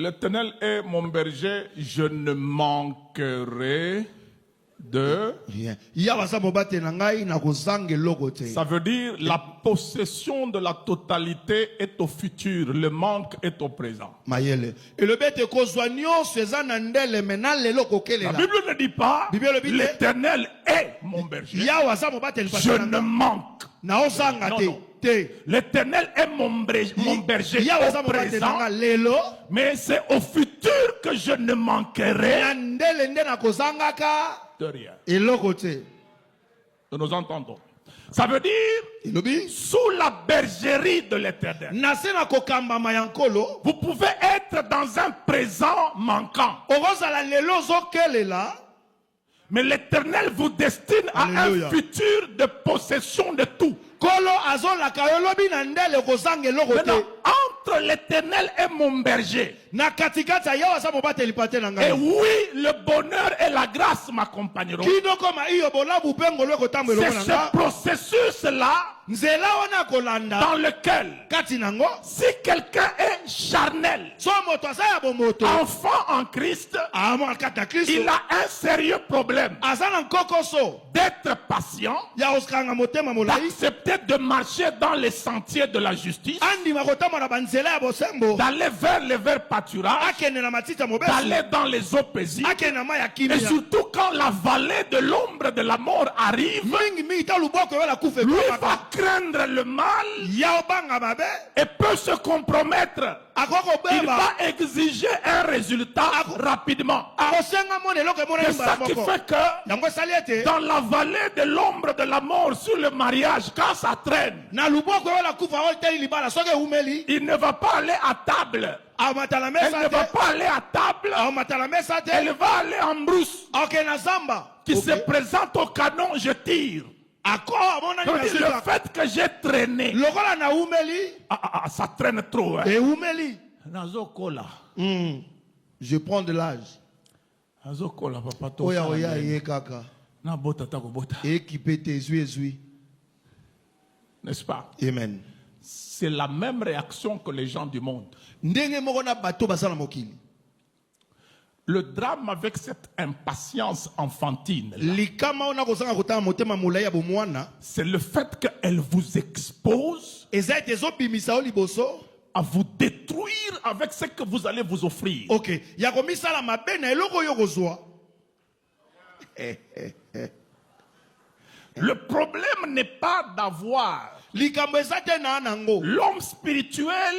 L'Éternel est mon berger, je ne manquerai de... Ça veut dire la possession de la totalité est au futur, le manque est au présent. La Bible ne dit pas l'Éternel est mon berger, je ne manque. Non, non. L'Éternel est mon berger au présent, mais c'est au futur que je ne manquerai de rien. Nous entendons. Ça veut dire, sous la bergerie de l'Éternel, vous pouvez être dans un présent manquant. Mais l'Éternel vous destine à un futur de possession de tout. Maintenant, entre l'Éternel et mon berger, et oui, le bonheur et la grâce m'accompagneront. C'est ce processus-là dans lequel, si quelqu'un est charnel, enfant en Christ, il a un sérieux problème d'être patient, d'accepter de marcher dans les sentiers de la justice, d'aller vers les verts pâturages, d'aller dans les eaux paisibles, et surtout quand la vallée de l'ombre de la mort arrive, lui va craindre le mal et peut se compromettre. Il va exiger un résultat rapidement. C'est ça qui fait que dans la vallée de l'ombre de la mort sur le mariage, quand ça traîne, il ne va pas aller à table. Elle ne va pas aller à table. Elle va aller en brousse. Qui se présente au canon, je tire. Le fait que j'ai traîné, ça traîne trop. Hein. Je prends de l'âge. N'est-ce pas? Amen. C'est la même réaction que les gens du monde. Le drame avec cette impatience enfantine, c'est le fait qu'elle vous expose à vous détruire avec ce que vous allez vous offrir. Le problème n'est pas d'avoir. L'homme spirituel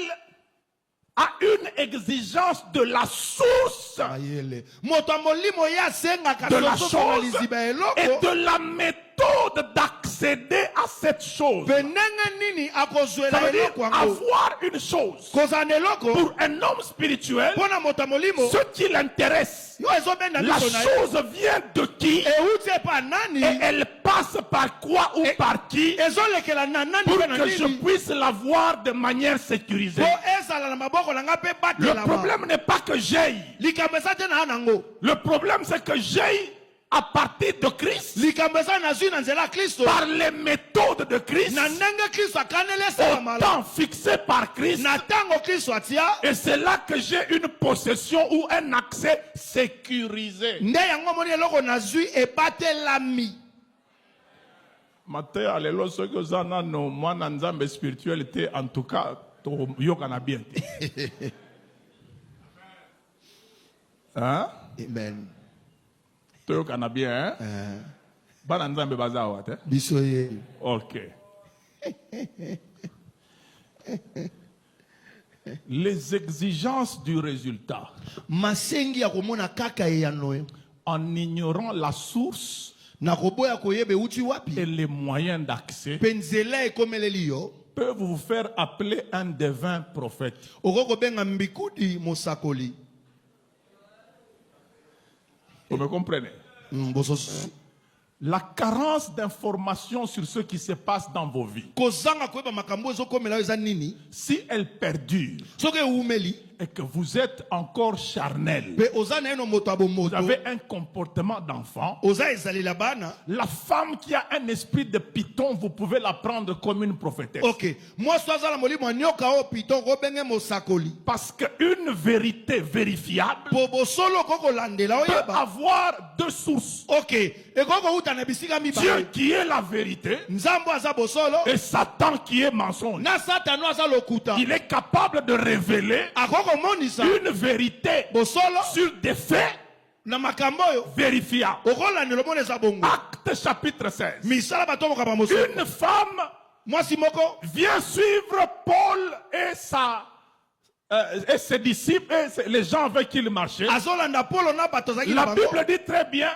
a une exigence de la source de la chose et de la méthode d'accéder à cette chose. Ça veut dire avoir une chose. Pour un homme spirituel, ce qui l'intéresse, la chose vient de qui et elle passe par quoi ou par qui pour que je puisse l'avoir de manière sécurisée. Le problème n'est pas que j'aille. Le problème c'est que j'aille à partir de Christ, par les méthodes de Christ, au temps fixé par Christ, et c'est là que j'ai une possession ou un accès sécurisé. Matin, alléluia, ceux que vous avez no moi nzambe spiritualité en tout cas, to yokana bien. Hein? Amen. To yokana bien, hein? Bana nzambe bazawa te. Bisoye. OK. Les exigences du résultat. Masengi ya komona kaka yanoyo. En ignorant la source et les moyens d'accès, peuvent vous faire appeler un devin prophète. Vous me comprenez? La carence d'informations sur ce qui se passe dans vos vies, si elle perdure, et que vous êtes encore charnel, vous avez un comportement d'enfant, la femme qui a un esprit de python, vous pouvez la prendre comme une prophétesse. Parce qu'une vérité vérifiable peut avoir deux sources. Dieu qui est la vérité et Satan qui est mensonge. Il est capable de révéler une vérité sur des faits vérifiables. Acte chapitre 16. Une femme vient suivre Paul et ses disciples, et les gens avec qui il marchait. La Bible dit très bien,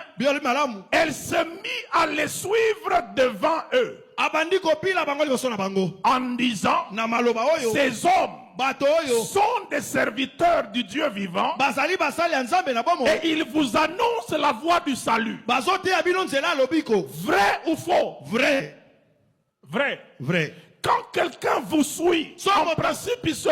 elle se mit à les suivre devant eux, en disant, ces hommes sont des serviteurs du Dieu vivant et ils vous annoncent la voie du salut. Vrai ou faux? Vrai. Vrai. Quand quelqu'un vous suit, en principe, il se